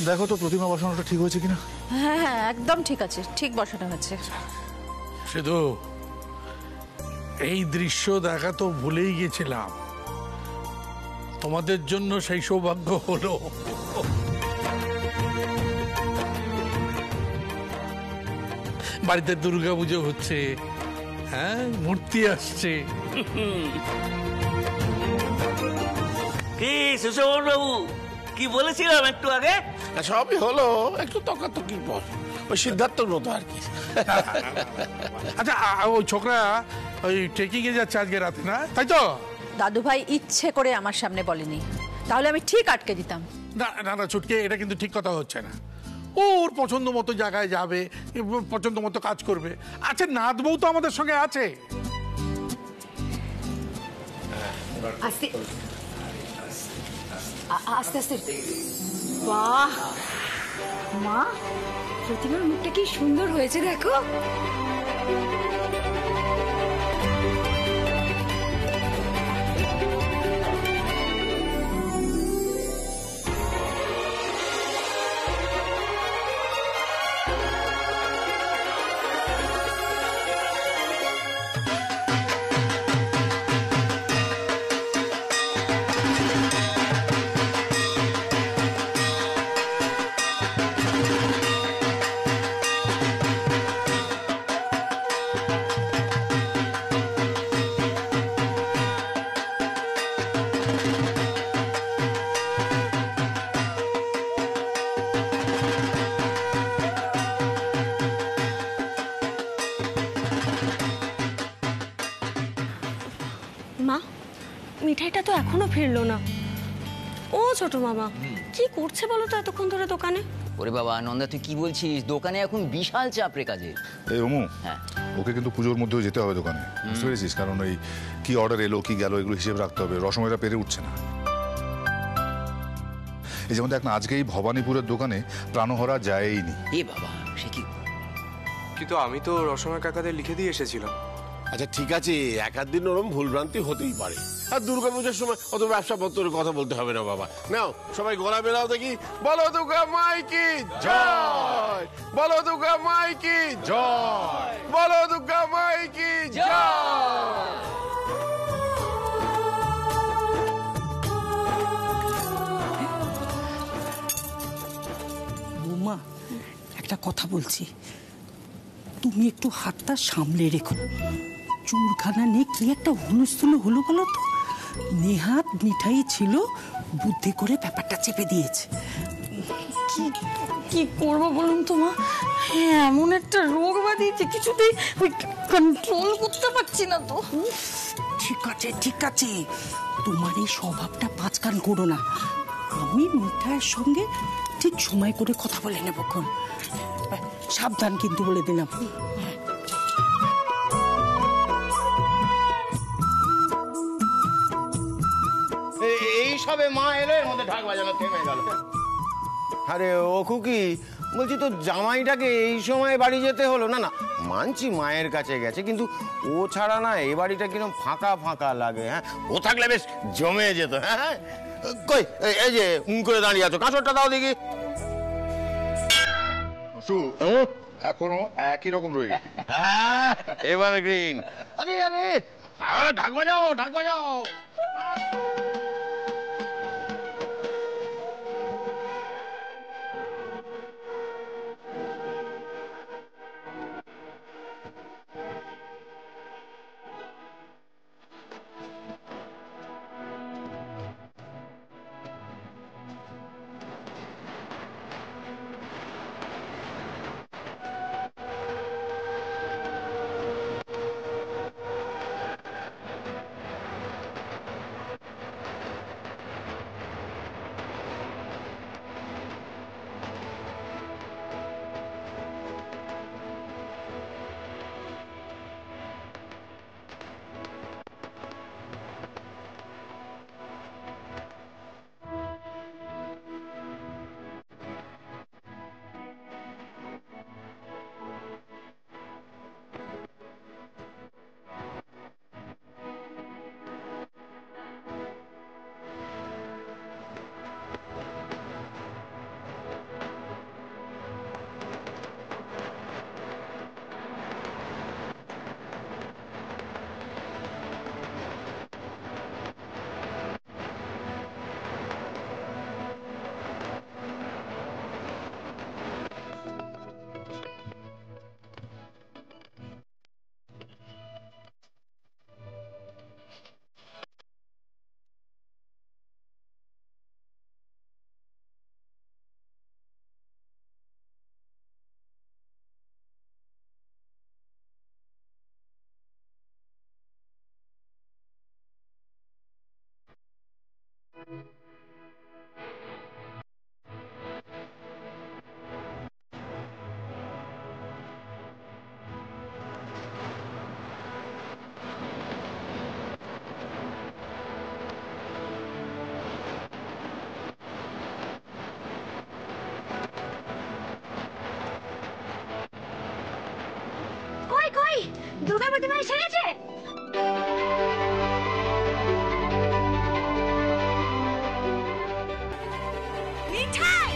দেখো তো প্রতিমা বসানোটা ঠিক হয়েছে কিনা। হ্যাঁ হ্যাঁ একদম ঠিক আছে, ঠিক বসানো হয়েছে। শুধু এই দৃশ্য দেখা তো ভুলেই গেছিলাম, তোমাদের জন্য সেই সৌভাগ্য হলো। বাড়িতে দুর্গা পুজো হচ্ছে, হ্যাঁ মূর্তি আসছে। কি সুশোভন বাবু, কি বলেছিলাম একটু আগে? সবই হলো, একটু তকাতকির পর ওই সিদ্ধার্থর মতো আর কি। আচ্ছা ওই ছোকরা ওই ট্রেকিং এ যাচ্ছে আজকে রাতে, না তাই তো? দাদু ভাই ইচ্ছে করে আমার সামনে বলেনি, তাহলে আমি ঠিক আটকে দিতাম। না না না ছুটকে, এটা কিন্তু ঠিক কথা হচ্ছে না। ওর পছন্দ মতো জায়গায় যাবে, পছন্দ মতো কাজ করবে। আচ্ছা নাথ বউ তো আমাদের সঙ্গে আছে। আস্তে আস্তে আস্তে। বাহ মা, প্রতিমার মুখটা কি সুন্দর হয়েছে দেখো। মা, মিঠাইটা তো এখনো ফিরলো না। ও ছোট মামা, কি করছে বলো তো এতক্ষণ ধরে দোকানে? ওরে বাবা নন্দা, তুই কি বলছিস? দোকানে এখন বিশাল চাপ রে কাজে। এই ওমু, হ্যাঁ ওকে কিন্তু পুজোর মধ্যেও যেতে হবে দোকানে, বুঝতে পেরেছিস? কারণ ওই কি অর্ডার এলো কি গেল এগুলো হিসেবে রাখতে হবে। রসময়টা পেরে উঠছে না। এই যেমন দেখ না, আজকেই ভবানীপুরের দোকানে প্রাণহরা যায়নি। এ বাবা, সে কি? কিন্তু আমি তো রসময় কাকাদের লিখে দিয়ে এসেছিলাম। আচ্ছা ঠিক আছে, এক আধ দিন ওরম ভুলভ্রান্তি হতেই পারে। আর দুর্গাপূজার সময় অত ব্যবসা পত্রের কথা বলতে হবে না বাবা। নাও সবাই গলা বেরাও দেখি, বলো দুর্গা মাই কি জয়, বলো দুর্গা মাই কি জয়, বলো দুর্গা মাই কি জয়। বৌমা একটা কথা বলছি, তুমি একটু হাতটা সামলে রেখো। চুরখানা নিয়ে কি একটা হুলস্থুল হলো বলো তো। নেহাত মিঠাই ছিল, বুদ্ধি করে ব্যাপারটা চেপে দিয়েছে। কি করবো বলুন তো মা, এমন একটা রোগ বাঁধিয়েছে, কিছুতেই কন্ট্রোল করতে পারছি না তো। ঠিক আছে ঠিক আছে, তোমার এই স্বভাবটা পাঁচকান করো না। আমি মিঠাইয়ের সঙ্গে ঠিক সময় করে কথা বলে নেবো। সাবধান কিন্তু বলে দিলাম। এই সবে মা এলো, এর মধ্যে ঢাক বাজানো থেমে গেল। আরে ও খুকি, বলছি তো জামাইটাকে এই সময় বাড়ি যেতে হলো? না না মানছি মায়ের কাছে গেছে, কিন্তু ও ছাড়া না এই বাড়িটা কিরকম ফাঁকা ফাঁকা লাগে। হ্যাঁ ও থাকলে বেশ জমে যেত। হ্যাঁ কই এই যে করে দাঁড়িয়ে আছো, কাঁচরটা দাও দেখি। এখনো একই রকম রয়ে গেছে। এবার গ্রিন। আরে আরে ঢাক বাজাও, ঢাক বাজাও। কই দুর্গা প্রতিমা এসে গেছে? মিঠাই!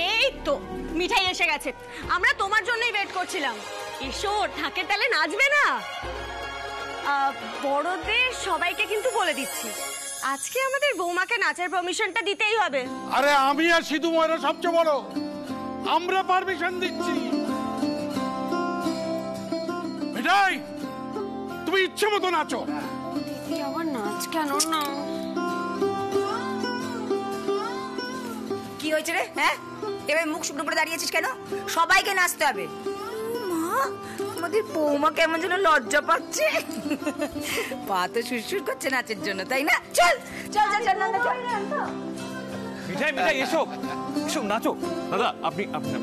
এই তো মিঠাই এসে গেছে। আমরা তোমার জন্যই ওয়েট করছিলাম। এসো, ঢাকের তালে নাচবে না? বড়দের সবাইকে কিন্তু বলে দিচ্ছি, আজকে আমাদের বৌমাকে নাচের পারমিশনটা দিতেই হবে। আরে আমি আর সিধু ময়রা সবচেয়ে বড়, আমরা পারমিশন দিচ্ছি। মিঠাই, তুমি ইচ্ছে মতো নাচো। দিদি আবার নাচ কেন না? কি হয়েছে রে? হ্যাঁ, এবার মুখ শুকনো করে দাঁড়িয়েছিস কেন? সবাইকে নাচতে হবে। মা, আমাদের বৌমা কেমন যেন লজ্জা পাচ্ছে। পা তো সুরসুর করছে নাচের জন্য, তাই না? চল চল চল চল চল। মিঠাই মিঠাই এসো এসো নাচো। দাদা আপনি আপনি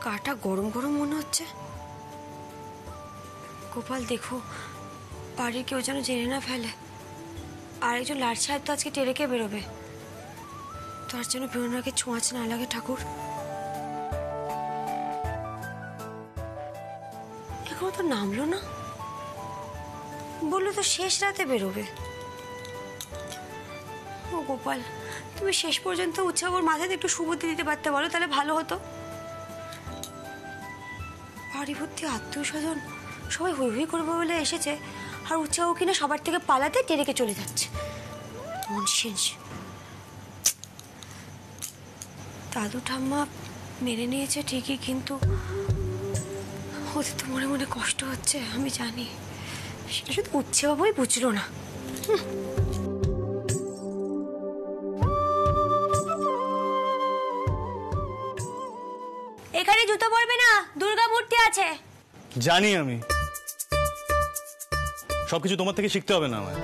কাটা গরম গরম মনে হচ্ছে। গোপাল দেখো, বাড়ির কেউ যেন জেনে না ফেলে। আর একজন লাট সাহেব তো আজকে টেরেকে বেরোবে, তার জন্য বেরোনোর আগে ছোঁয়াচ না লাগে ঠাকুর। এখনো তো নামলো না, বললো তো শেষ রাতে বেরোবে। ও গোপাল, তুমি শেষ পর্যন্ত উৎসবর মাথায় একটু সুবুদ্ধি দিতে পারতে, বলো তাহলে ভালো হতো। বাড়ি ভর্তি আত্মীয় স্বজন সবাই হই হই করবে বলে এসেছে, আর উৎসাহ কিনা সবার থেকে পালাতে টেরেকে চলে যাচ্ছে। ননসেন্স। দাদু ঠাম্মা মেনে নিয়েছে ঠিকই, কিন্তু ওদের তো মনে মনে কষ্ট হচ্ছে, আমি জানি। সেটা শুধু উচ্ছে বাবুই বুঝলো না। এখানে জুতো পরবে না, দুর্গা মূর্তি আছে। জানি আমি, সবকিছু তোমার থেকে শিখতে হবে না আমার।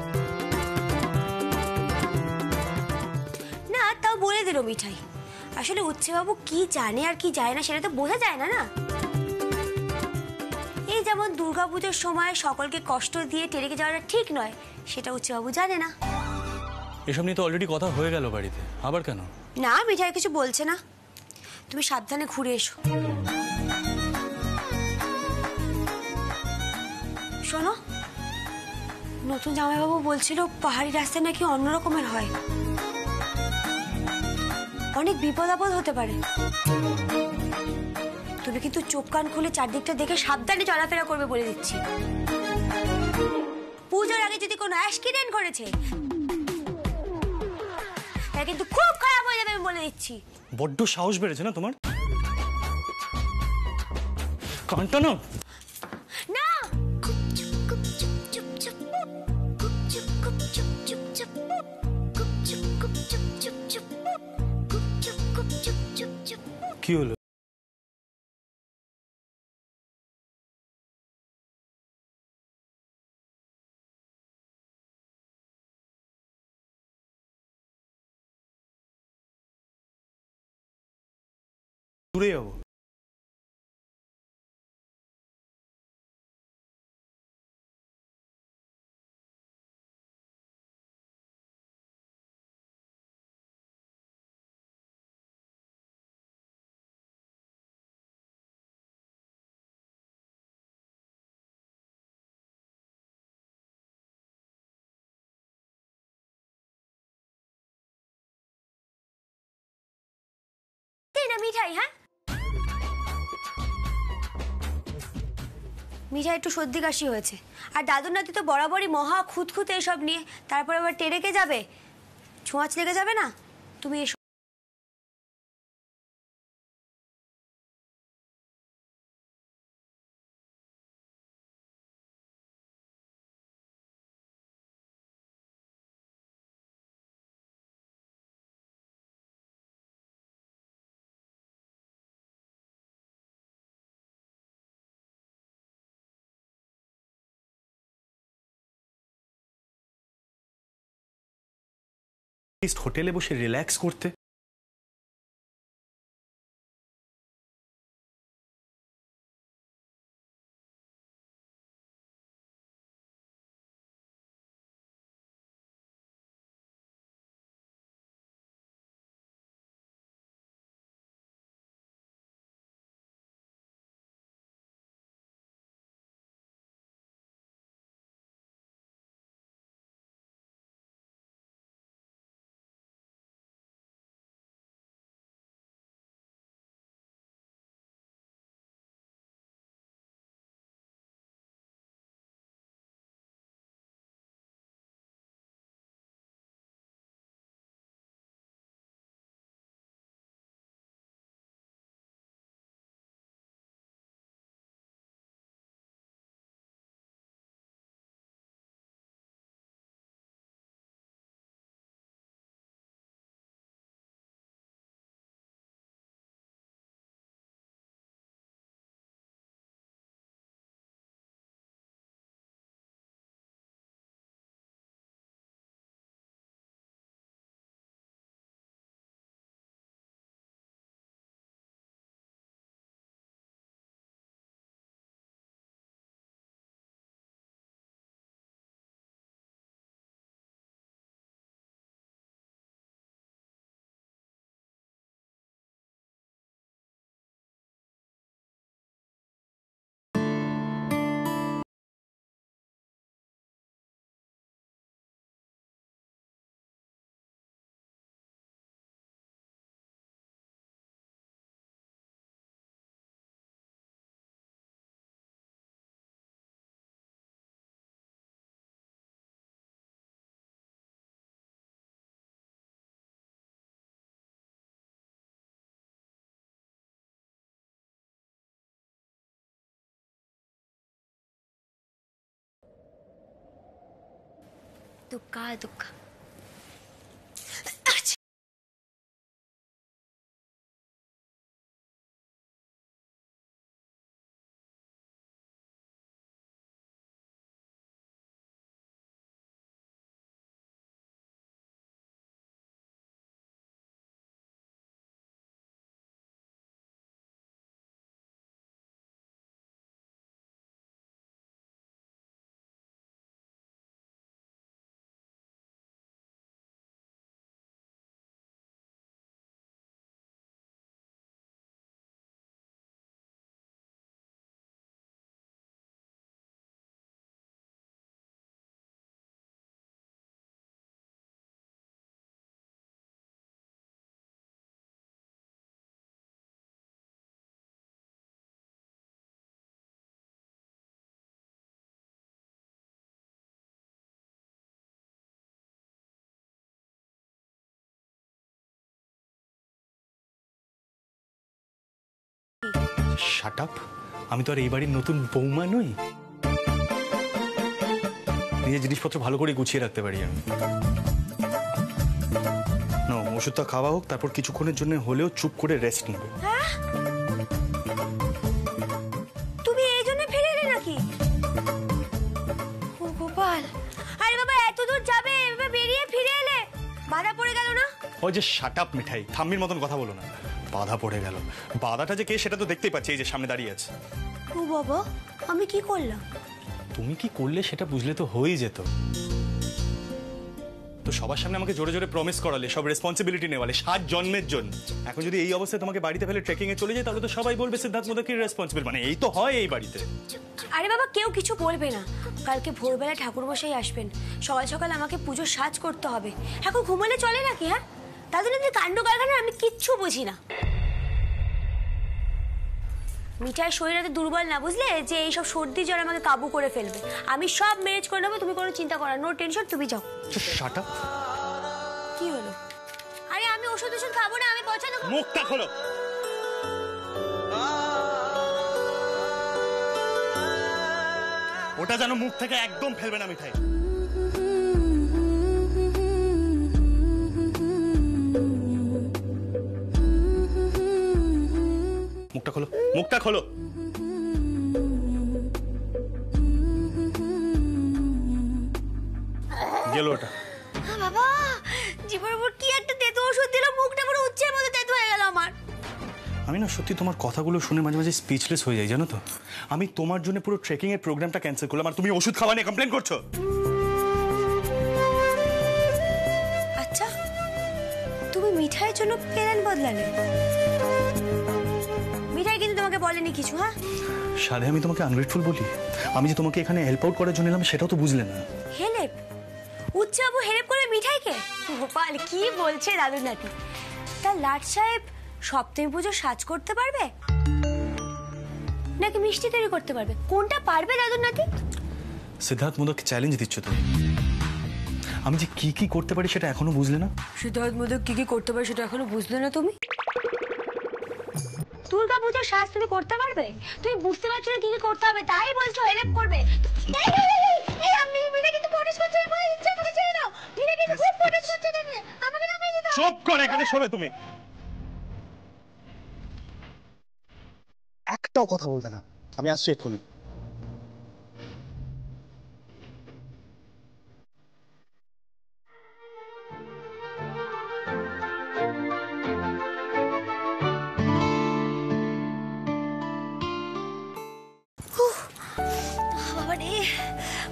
না, তাও বলে দিল মিঠাই। আসলে উচ্ছে বাবু কি জানে আর কি জানে না সেটা তো বোঝা যায় না। না, এই যেমন দুর্গাপুজোর সময় সকলকে কষ্ট দিয়ে টেরেকে যাওয়াটা ঠিক নয়, সেটা উচ্ছে বাবু জানে না। এসব নিয়ে তো অলরেডি কথা হয়ে গেল বাড়িতে, আবার কেন? না, মিঠাই কিছু বলছে না। তুমি সাবধানে ঘুরে এসো। শোনো, নতুন জামাইবাবু বলছিল পাহাড়ি রাস্তায় নাকি অন্যরকমের হয়, অনেক বিপদ আপদ হতে পারে। তুমি কিন্তু চোখ কান খুলে চারদিকটা দেখে সাবধানে চলাফেরা করবে বলে দিচ্ছি। পুজোর আগে যদি কোনো অ্যাক্সিডেন্ট করেছে তা কিন্তু খুব খারাপ হয়ে যাবে, আমি বলে দিচ্ছি। বড্ড সাহস বেড়েছে না তোমার? কানটা না। না, কি হলো? দূরে যাবো। মিঠাই? হ্যাঁ, মিঠাই একটু সর্দি কাশি হয়েছে, আর দাদুর নাতি তো বরাবরই মহা খুঁতখুঁতে এসব নিয়ে, তারপরে আবার টেরেকে যাবে, ছোঁয়াচ লেগে যাবে না? তুমি এসো। হোটেলে বসে রিল্যাক্স করতে। দুঃখা দুঃখা। শাট আপ, আমি তো আর এই বাড়ির নতুন বৌমা নই। নিজের জিনিসপত্র ভালো করে গুছিয়ে রাখতে পারি আমি। না, ওষুধটা খাওয়া হোক, তারপর কিছুক্ষণের জন্য হলেও চুপ করে রেস্ট নেবে। তুমি এই জন্য ফিরে এলে নাকি? ও গোপাল, আরে বাবা এত দূর যাবে, এভাবে বেরিয়ে ফিরে এলে, বাধা পড়ে গেল না? ওই যে শাট আপ মিঠাই, থাম্মির মতন কথা বলো না। বাধা পড়ে গেল, বাধাটা যে কে সেটা তো দেখতেই পাচ্ছি, এই যে সামনে দাঁড়িয়ে আছে। ও বাবা, আমি কি করলাম? তুমি কি করলে সেটা বুঝলে তো হয়েই যেত। তো সবার সামনে আমাকে জোরে জোরে প্রমিস করালে, সব রেসপন্সিবিলিটি নেওয়ালে 7 জন্মের জন্য। এখন যদি এই অবস্থায় তোমাকে বাড়িতে ফেলে ট্রেকিং এ চলে যায়, তাহলে তো সবাই বলবে সিদ্ধার্থ মোদক রেসপন্সিবল। মানে এই তো হয় এই বাড়িতে। আরে বাবা, কেউ কিছু বলবে না। কালকে ভোরবেলা ঠাকুরমশাই আসবেন, সকাল সকাল আমাকে পুজোর সাজ করতে হবে। এখন ঘুমালে চলে নাকি? হ্যাঁ, তাদের কাণ্ড কারখানা আমি কিচ্ছু বুঝি না। মিঠাই শরীর এত দুর্বল না, বুঝলে, যে এইসব সর্দি জ্বর আমাকে কাবু করে ফেলবে। আমি সব ম্যানেজ করে নেবো, তুমি কোনো চিন্তা করো, নো টেনশন, তুমি যাও। Shut up. কি হলো? আরে আমি ওষুধ খাবো না, আমি পছন্দ করি। মুখটা খোলো। ওটা যেন মুখ থেকে একদম ফেলবে না মিঠাই। মুখটা খোলো, মুখটা খোলো। গেল ওটা। বাবা, জীবনের উপর কি একটা তেতো ওষুধ দিল, মুখটা পুরো উচ্ছের মতো তেতো হয়ে গেল আমার। আমি না সত্যি তোমার কথাগুলো শুনে মাঝে মাঝে স্পিচলেস হয়ে যাই, জানো তো। আমি তোমার জন্য পুরো ট্রেকিং এর প্রোগ্রামটা ক্যান্সেল করলাম, আর তুমি ওষুধ খাওয়া নিয়ে কমপ্লেন করছো। আচ্ছা, তুমি মিঠাইয়ের জন্য প্ল্যান বদলালে? মিঠাই কিন্তু তোমাকে বলেনি কিছু? হ্যাঁ সাধে, আমি তোমাকে আনগ্রেটফুল বলি? আমি যে তোমাকে এখানে হেল্প আউট করার জন্য এলাম সেটাও তো বুঝলে না। হেল্প? উচ্চবাবু হেল্প করবে মিঠাইকে? গোপাল কি বলছে দাদু নাতি? তা লাট সাহেব সপ্তমী পুজো সাজ করতে পারবে নাকি মিষ্টি তৈরি করতে পারবে? কোনটা পারবে দাদু নাতি? সিদ্ধার্থ মোদককে চ্যালেঞ্জ দিচ্ছ তুমি? আমি যে কি কি করতে পারি সেটা এখনো বুঝলে না? সিদ্ধার্থ মোদক কি কি করতে পারে সেটা এখনো বুঝলে না তুমি? দুর্গা পূজার সাজ তুমি করতে পারবে? তুমি বুঝতে পারছো না কি কি করতে হবে, তাই বলছো হেল্প করবে? এই আমি মিলে কিন্তু পড়াশ করতে আমার ইচ্ছা করে ছেড়ে দাও। মিলে কিন্তু খুব পড়াশ করতে দেবে, আমাকে নামিয়ে দিতে। চুপ করে এখানে শোবে তুমি। একটাও কথা বলতে না, আমি আসছি এক্ষুনি।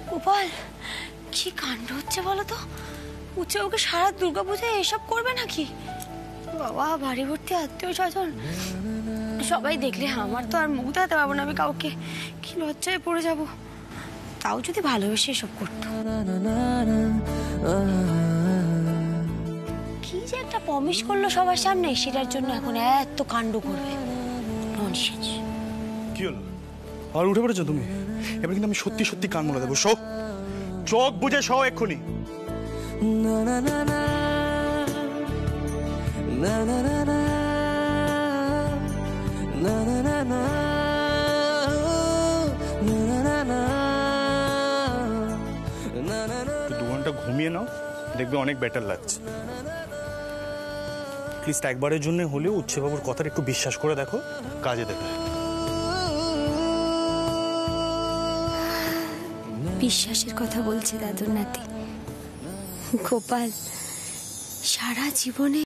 গোপাল, কি কাণ্ড হচ্ছে বলো তো? উচ্চবাবুকে সারা দুর্গাপূজায় এসব করবে নাকি? বাবা, বাড়ি ভর্তি আত্মীয় স্বজন, সবাই দেখলে আমার তো আর মুখ দেখাতে পারবো না আমি কাউকে, কি লজ্জায় পড়ে যাব। তাও যদি ভালোবেসে এসব করতো। কি যে একটা প্রমিস করলো সবার সামনে, সেটার জন্য এখন এত কাণ্ড করবে। ননসেন্স। কি হলো? আর উঠে পড়েছো তুমি? এবার কিন্তু আমি সত্যি সত্যি কান মোলা দেবো। শো, চোখ বুঝে শো এক্ষুনি। দু ঘন্টা ঘুমিয়ে নাও, দেখবে অনেক বেটার লাগছে। প্লিজ একবারের জন্য হলেও উচ্ছেবাবুর কথাটা একটু বিশ্বাস করে দেখো, কাজে দেবে। বিশ্বাসের কথা বলছে দাদুর নাতি। গোপাল, সারা জীবনে